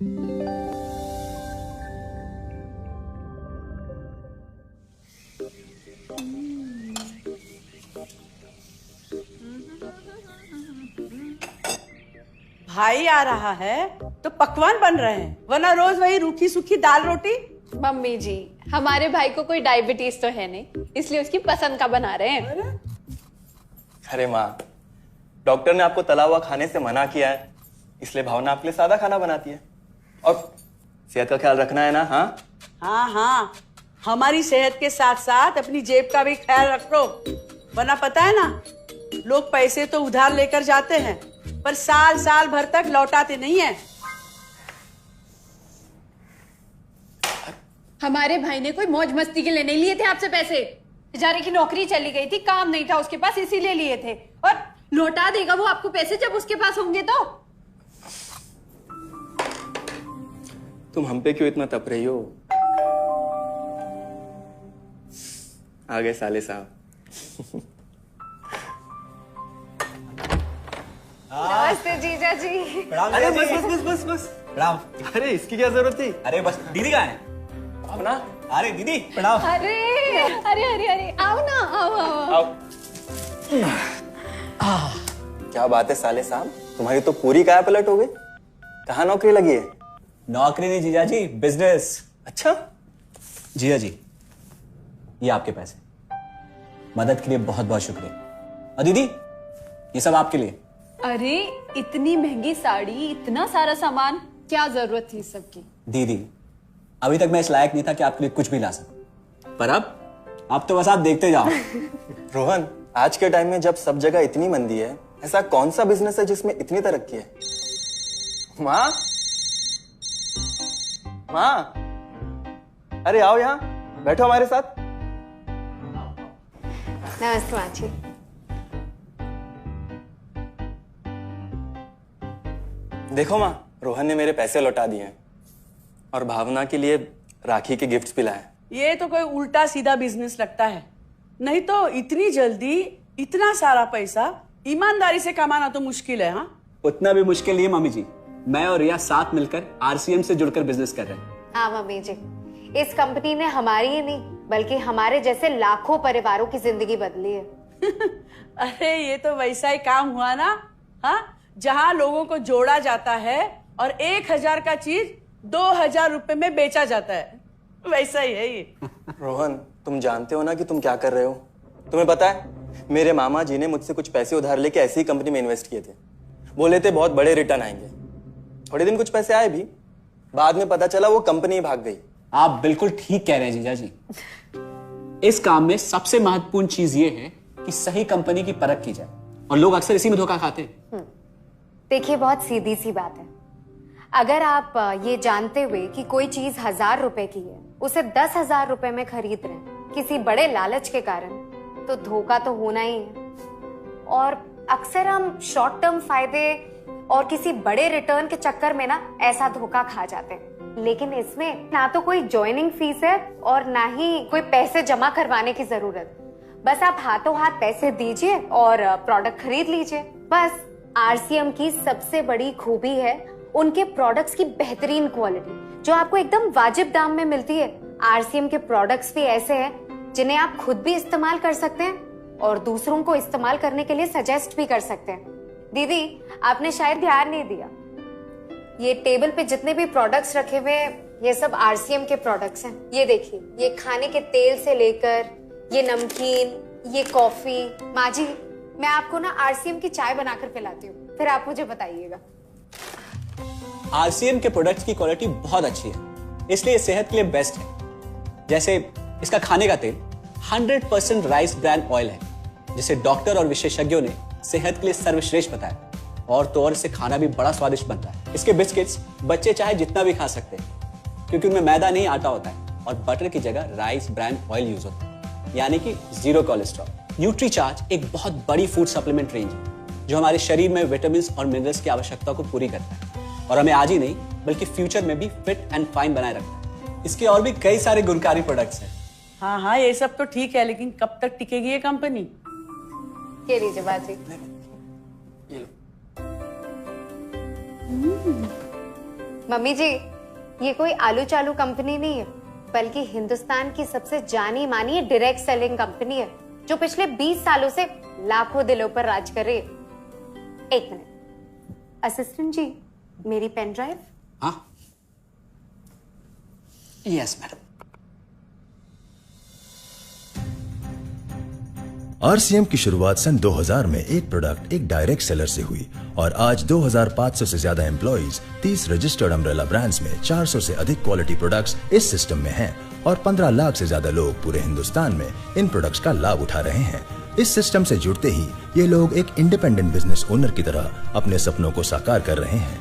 भाई आ रहा है तो पकवान बन रहे हैं, वरना रोज वही रूखी सूखी दाल रोटी। मम्मी जी, हमारे भाई को कोई डायबिटीज तो है नहीं, इसलिए उसकी पसंद का बना रहे हैं। अरे माँ, डॉक्टर ने आपको तला हुआ खाने से मना किया है, इसलिए भावना आपके लिए सादा खाना बनाती है। और सेहत का ख्याल रखना है ना। हाँ हाँ हाँ, हमारी सेहत के साथ साथ अपनी जेब का भी ख्याल रखो, वरना पता है ना, लोग पैसे तो उधार लेकर जाते हैं पर साल साल भर तक लौटाते नहीं है। हमारे भाई ने कोई मौज मस्ती के लिए नहीं लिए थे आपसे पैसे। बेचारे की नौकरी चली गई थी, काम नहीं था उसके पास, इसीलिए लिए थे। और लौटा देगा वो आपको पैसे जब उसके पास होंगे तो। तुम हम पे क्यों इतना तप रही हो? आ गए साले साहब। नमस्ते जीजा जी। अरे बस बस बस बस बस प्रणाम। अरे इसकी क्या जरूरत थी? अरे बस दीदी कहाँ है? भावना, अरे दीदी प्रणाम। अरे अरे अरे अरे आओ ना, आओ आओ। आओ। क्या बात है साले साहब, तुम्हारी तो पूरी काया पलट हो गई। कहाँ नौकरी लगी है? नौकरी नहीं जीजा जी, बिजनेस। अच्छा जीजा जी, ये आपके पैसे, मदद के लिए बहुत बहुत शुक्रिया। और दीदी, ये सब आपके लिए। अरे इतनी महंगी साड़ी, इतना सारा सामान, क्या जरूरत थी सबकी? दीदी, अभी तक मैं इस लायक नहीं था कि आपके लिए कुछ भी ला सकूं, पर अब तो बस आप देखते जाओ। रोहन, आज के टाइम में जब सब जगह इतनी मंदी है, ऐसा कौन सा बिजनेस है जिसमें इतनी तरक्की है? माँ, माँ, अरे आओ यहाँ बैठो हमारे साथ। नमस्ते माँ जी। देखो माँ, रोहन ने मेरे पैसे लौटा दिए हैं और भावना के लिए राखी के गिफ्ट्स भी लाए। ये तो कोई उल्टा सीधा बिजनेस लगता है, नहीं तो इतनी जल्दी इतना सारा पैसा ईमानदारी से कमाना तो मुश्किल है। हाँ, उतना भी मुश्किल नहीं है मम्मी जी। मैं और रिया साथ मिलकर आरसीएम से जुड़कर बिजनेस कर रहे हैं। हाँ मम्मी जी, इस कंपनी ने हमारी ही नहीं बल्कि हमारे जैसे लाखों परिवारों की जिंदगी बदली है। अरे ये तो वैसा ही काम हुआ ना, हाँ, जहाँ लोगों को जोड़ा जाता है और 1000 का चीज 2000 रुपए में बेचा जाता है, वैसा ही है ये। रोहन, तुम जानते हो ना कि तुम क्या कर रहे हो? तुम्हें पता है, मेरे मामा जी ने मुझसे कुछ पैसे उधार लेके ऐसी ही कंपनी में इन्वेस्ट किए थे। बोले थे बहुत बड़े रिटर्न आएंगे। थोड़े दिन कुछ पैसे आए भी, बाद में पता चला वो कंपनी ही भाग गई। आप बिल्कुल ठीक कह रहे हैं जीजा जी। इस काम में सबसे महत्वपूर्ण चीज ये है कि सही कंपनी की परख की जाए, और लोग अक्सर इसी में धोखा खाते हैं। देखिए, बहुत सीधी सी बात है। अगर आप ये जानते हुए कि कोई चीज 1000 रुपए की है, उसे 10,000 रुपए में खरीद रहे हैं किसी बड़े लालच के कारण, तो धोखा तो होना ही है। और अक्सर हम शॉर्ट टर्म फायदे और किसी बड़े रिटर्न के चक्कर में ना ऐसा धोखा खा जाते हैं। लेकिन इसमें ना तो कोई ज्वाइनिंग फीस है और ना ही कोई पैसे जमा करवाने की जरूरत। बस आप हाथों हाथ पैसे दीजिए और प्रोडक्ट खरीद लीजिए। बस आरसीएम की सबसे बड़ी खूबी है उनके प्रोडक्ट्स की बेहतरीन क्वालिटी, जो आपको एकदम वाजिब दाम में मिलती है। आरसीएम के प्रोडक्ट्स भी ऐसे हैं जिन्हें आप खुद भी इस्तेमाल कर सकते हैं और दूसरों को इस्तेमाल करने के लिए सजेस्ट भी कर सकते हैं। दीदी, आपने शायद ध्यान नहीं दिया, ये टेबल पे जितने भी प्रोडक्ट्स रखे हुए हैं, ये सब आरसीएम के प्रोडक्ट्स हैं। ये देखिए, ये खाने के तेल से लेकर ये नमकीन, ये कॉफी। माँ जी, मैं आपको ना आरसीएम की चाय बनाकर पिलाती हूँ, फिर आप मुझे बताइएगा। आरसीएम के प्रोडक्ट्स की क्वालिटी बहुत अच्छी है, इसलिए सेहत के लिए बेस्ट है। जैसे इसका खाने का तेल 100% राइस ब्रांड ऑयल है, जिसे डॉक्टर और विशेषज्ञों ने सेहत के लिए सर्वश्रेष्ठ बताया। और तो और इसे खाना भी बड़ा स्वादिष्ट बनता है। इसके बिस्किट्स बच्चे चाहे जितना भी खा सकते हैं, क्योंकि उनमें मैदा नहीं आटा होता है और बटर की जगह राइस ब्रांड ऑयल यूज होता है, यानी कि 0 कोलेस्ट्रॉल। न्यूट्रीचार्ज एक बहुत बड़ी फूड सप्लीमेंट रेंज है, जो हमारे शरीर में विटामिन और मिनरल्स की आवश्यकता को पूरी करता है और हमें आज ही नहीं बल्कि फ्यूचर में भी फिट एंड फाइन बनाए रखता है। इसके और भी कई सारे गुणकारी प्रोडक्ट्स हैं। हाँ हाँ, ये सब तो ठीक है, लेकिन कब तक टिकेगी ये कंपनी? ये लीजिए बाजी। मम्मी जी, ये कोई आलू चालू कंपनी नहीं है, बल्कि हिंदुस्तान की सबसे जानी मानी डायरेक्ट सेलिंग कंपनी है, जो पिछले 20 सालों से लाखों दिलों पर राज कर रही है। एक मिनट असिस्टेंट जी, मेरी पेन ड्राइव। हाँ, यस मैडम। आरसीएम की शुरुआत सन 2000 में एक प्रोडक्ट एक डायरेक्ट सेलर से हुई और आज 2500 से ज्यादा एम्प्लॉइज, 30 रजिस्टर्ड अम्ब्रेला ब्रांड्स में 400 से अधिक क्वालिटी प्रोडक्ट्स इस सिस्टम में हैं और 15 लाख से ज्यादा लोग पूरे हिंदुस्तान में इन प्रोडक्ट्स का लाभ उठा रहे हैं। इस सिस्टम से जुड़ते ही ये लोग एक इंडिपेंडेंट बिजनेस ओनर की तरह अपने सपनों को साकार कर रहे हैं।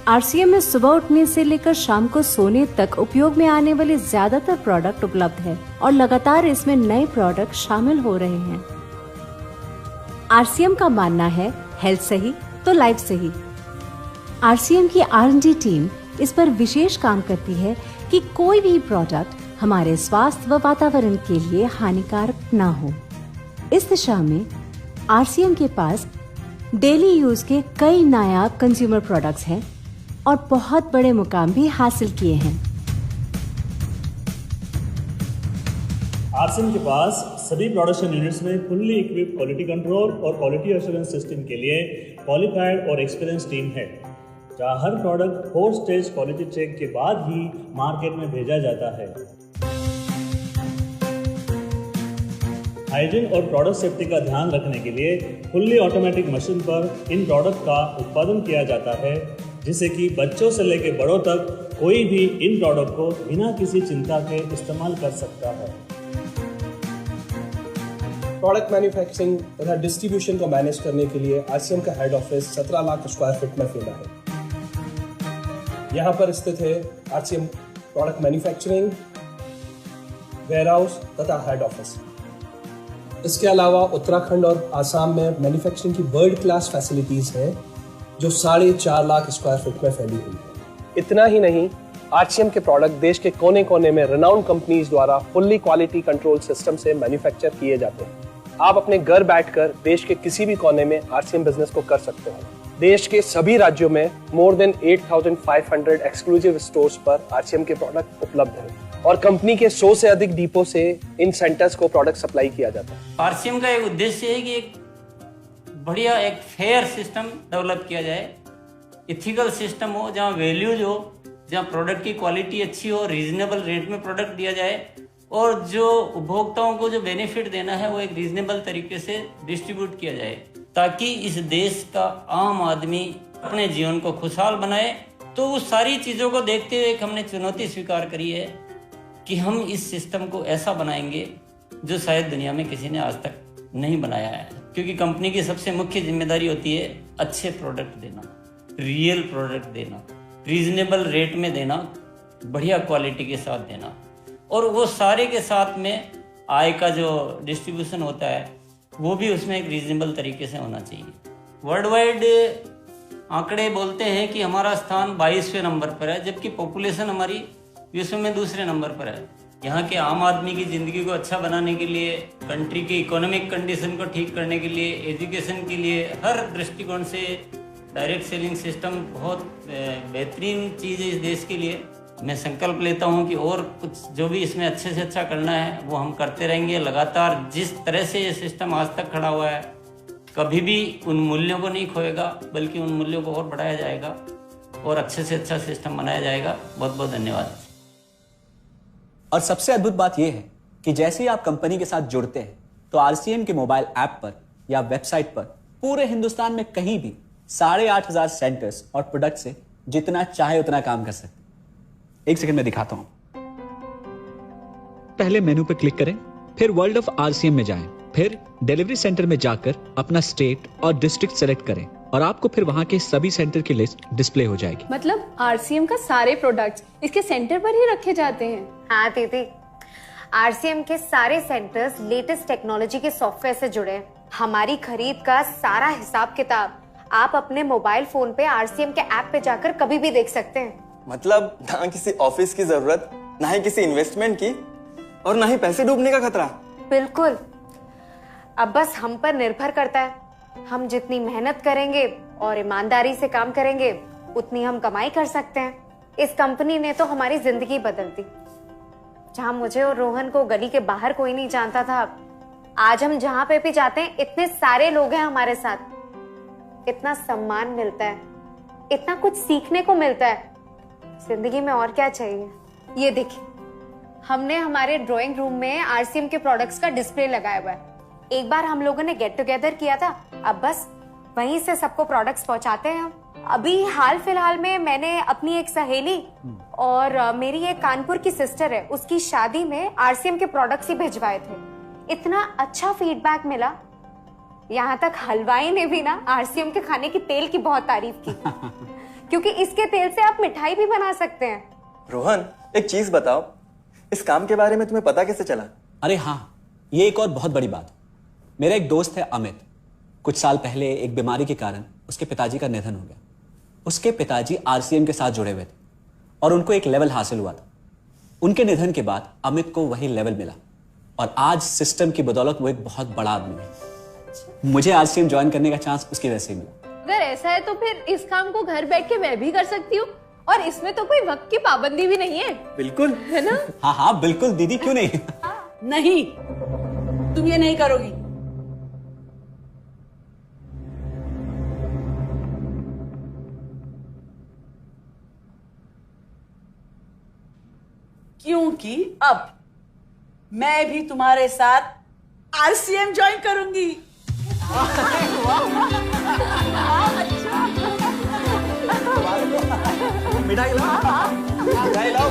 आरसीएम में सुबह उठने से लेकर शाम को सोने तक उपयोग में आने वाले ज्यादातर प्रोडक्ट उपलब्ध है और लगातार इसमें नए प्रोडक्ट शामिल हो रहे हैं। आरसीएम का मानना है हेल्थ सही तो लाइफ सही। आरसीएम की R&D टीम इस पर विशेष काम करती है कि कोई भी प्रोडक्ट हमारे स्वास्थ्य व वातावरण के लिए हानिकारक ना हो। इस दिशा में आरसीएम के पास डेली यूज के कई नायाब कंज्यूमर प्रोडक्ट्स हैं और बहुत बड़े मुकाम भी हासिल किए हैं। आरसीएम के पास सभी प्रोडक्शन यूनिट्स में फुल्ली इक्विप्ड क्वालिटी कंट्रोल और क्वालिटी एश्योरेंस सिस्टम के लिए क्वालिफाइड और एक्सपीरियंस टीम है, जहां हर प्रोडक्ट 4 स्टेज क्वालिटी चेक के बाद ही मार्केट में भेजा जाता है। हाइजीन और प्रोडक्ट सेफ्टी का ध्यान रखने के लिए फुल्ली ऑटोमेटिक मशीन पर इन प्रोडक्ट का उत्पादन किया जाता है, जिससे कि बच्चों से लेकर बड़ों तक कोई भी इन प्रोडक्ट को बिना किसी चिंता के इस्तेमाल कर सकता है। प्रोडक्ट मैन्युफैक्चरिंग तथा डिस्ट्रीब्यूशन को मैनेज करने के लिए आरसीएम का head office 17 lakh square feet में फैला है। यहाँ पर स्थित है आरसीएम प्रोडक्ट मैन्युफैक्चरिंग, वेयरहाउस तथा हेड ऑफिस। इसके अलावा उत्तराखंड और आसाम में मैन्युफैक्चरिंग की वर्ल्ड क्लास फैसिलिटीज हैं, जो 4.5 लाख स्क्वायर फीट में फैली हुई है। इतना ही नहीं, आरसीएम के प्रोडक्ट देश के कोने कोने में रेनाउंड कंपनीज द्वारा फुल्ली क्वालिटी कंट्रोल सिस्टम से मैन्युफैक्चर किए जाते हैं। आप अपने घर बैठकर देश के किसी भी कोने में आरसीएम बिजनेस को कर सकते हैं। देश के सभी राज्यों में मोर देन 8,500 एक्सक्लूसिव स्टोर्स पर आरसीएम के प्रोडक्ट उपलब्ध हैं और कंपनी के 100 से अधिक डिपो से इन सेंटर्स को प्रोडक्ट सप्लाई किया जाता है। आरसीएम का एक उद्देश्य है कि एक बढ़िया एक फेयर सिस्टम डेवलप किया जाए, इथिकल सिस्टम हो, जहाँ वैल्यूज हो, जहाँ प्रोडक्ट की क्वालिटी अच्छी हो, रीजनेबल रेट में प्रोडक्ट दिया जाए और जो उपभोक्ताओं को जो बेनिफिट देना है वो एक रीजनेबल तरीके से डिस्ट्रीब्यूट किया जाए, ताकि इस देश का आम आदमी अपने जीवन को खुशहाल बनाए। तो उस सारी चीज़ों को देखते हुए एक हमने चुनौती स्वीकार करी है कि हम इस सिस्टम को ऐसा बनाएंगे जो शायद दुनिया में किसी ने आज तक नहीं बनाया है, क्योंकि कंपनी की सबसे मुख्य जिम्मेदारी होती है अच्छे प्रोडक्ट देना, रियल प्रोडक्ट देना, रीजनेबल रेट में देना, बढ़िया क्वालिटी के साथ देना, और वो सारे के साथ में आय का जो डिस्ट्रीब्यूशन होता है वो भी उसमें एक रीजनेबल तरीके से होना चाहिए। वर्ल्ड वाइड आंकड़े बोलते हैं कि हमारा स्थान 22वें नंबर पर है, जबकि पॉपुलेशन हमारी विश्व में दूसरे नंबर पर है। यहाँ के आम आदमी की ज़िंदगी को अच्छा बनाने के लिए, कंट्री की इकोनॉमिक कंडीशन को ठीक करने के लिए, एजुकेशन के लिए, हर दृष्टिकोण से डायरेक्ट सेलिंग सिस्टम बहुत बेहतरीन चीज़ है इस देश के लिए। मैं संकल्प लेता हूं कि और कुछ जो भी इसमें अच्छे से अच्छा करना है वो हम करते रहेंगे लगातार। जिस तरह से ये सिस्टम आज तक खड़ा हुआ है, कभी भी उन मूल्यों को नहीं खोएगा, बल्कि उन मूल्यों को और बढ़ाया जाएगा और अच्छे से अच्छा सिस्टम बनाया जाएगा। बहुत बहुत धन्यवाद। और सबसे अद्भुत बात यह है कि जैसे ही आप कंपनी के साथ जुड़ते हैं तो आरसीएम के मोबाइल ऐप पर या वेबसाइट पर पूरे हिंदुस्तान में कहीं भी 8,500 सेंटर्स और प्रोडक्ट से जितना चाहे उतना काम कर सकते हैं। एक सेकंड में दिखाता हूं। पहले मेनू पर क्लिक करें, फिर वर्ल्ड ऑफ आरसीएम में जाएं, फिर डिलीवरी सेंटर में जाकर अपना स्टेट और डिस्ट्रिक्ट सेलेक्ट करें और आपको फिर वहां के सभी सेंटर की लिस्ट डिस्प्ले हो जाएगी। मतलब आरसीएम का सारे प्रोडक्ट्स इसके सेंटर पर ही रखे जाते हैं? हाँ दीदी, आरसीएम के सारे सेंटर्स लेटेस्ट टेक्नोलॉजी के सॉफ्टवेयर से जुड़े हैं। हमारी खरीद का सारा हिसाब किताब आप अपने मोबाइल फोन पे आरसीएम के ऐप पे जाकर कभी भी देख सकते हैं। मतलब ना किसी ऑफिस की जरूरत, ना ही किसी इन्वेस्टमेंट की, और ना ही पैसे डूबने का खतरा। बिल्कुल। अब बस हम पर निर्भर करता है, हम जितनी मेहनत करेंगे और ईमानदारी से काम करेंगे उतनी हम कमाई कर सकते हैं। इस कंपनी ने तो हमारी जिंदगी बदल दी। जहां मुझे और रोहन को गली के बाहर कोई नहीं जानता था, आज हम जहां पे भी जाते हैं इतने सारे लोग हैं हमारे साथ। इतना सम्मान मिलता है, इतना कुछ सीखने को मिलता है। जिंदगी में और क्या चाहिए। ये देखिए, हमने हमारे ड्राइंग रूम में आरसीएम के प्रोडक्ट्स का डिस्प्ले लगाया हुआ है। एक बार हम लोगों ने गेट टुगेदर किया था, अब बस वहीं से सबको प्रोडक्ट्स पहुंचाते हैं हम। अभी हाल फिलहाल में मैंने अपनी एक सहेली और मेरी एक कानपुर की सिस्टर है, उसकी शादी में आरसीएम के प्रोडक्ट्स ही भिजवाए थे। इतना अच्छा फीडबैक मिला, यहाँ तक हलवाई ने भी ना आरसीएम के खाने की तेल की बहुत तारीफ की क्योंकि इसके तेल से आप मिठाई भी बना सकते हैं। रोहन, एक चीज बताओ, इस काम के बारे में तुम्हें पता कैसे चला? अरे हाँ, ये एक और बहुत बड़ी बात। मेरा एक दोस्त है अमित, कुछ साल पहले एक बीमारी के कारण उसके पिताजी का निधन हो गया। उसके पिताजी आरसीएम के साथ जुड़े हुए थे और उनको एक लेवल हासिल हुआ था। उनके निधन के बाद अमित को वही लेवल मिला और आज सिस्टम की बदौलत वो एक बहुत बड़ा आदमी है। मुझे आरसीएम ज्वाइन करने का चांस उसकी वजह से मिला। अगर ऐसा है तो फिर इस काम को घर बैठ के मैं भी कर सकती हूँ, और इसमें तो कोई वक्त की पाबंदी भी नहीं है। बिल्कुल, है ना? हाँ हाँ बिल्कुल दीदी, क्यों नहीं। नहीं, तुम ये नहीं करोगी। क्योंकि अब मैं भी तुम्हारे साथ आरसीएम ज्वाइन करूंगी। मिठाई लाओ, मिठाई लाओ।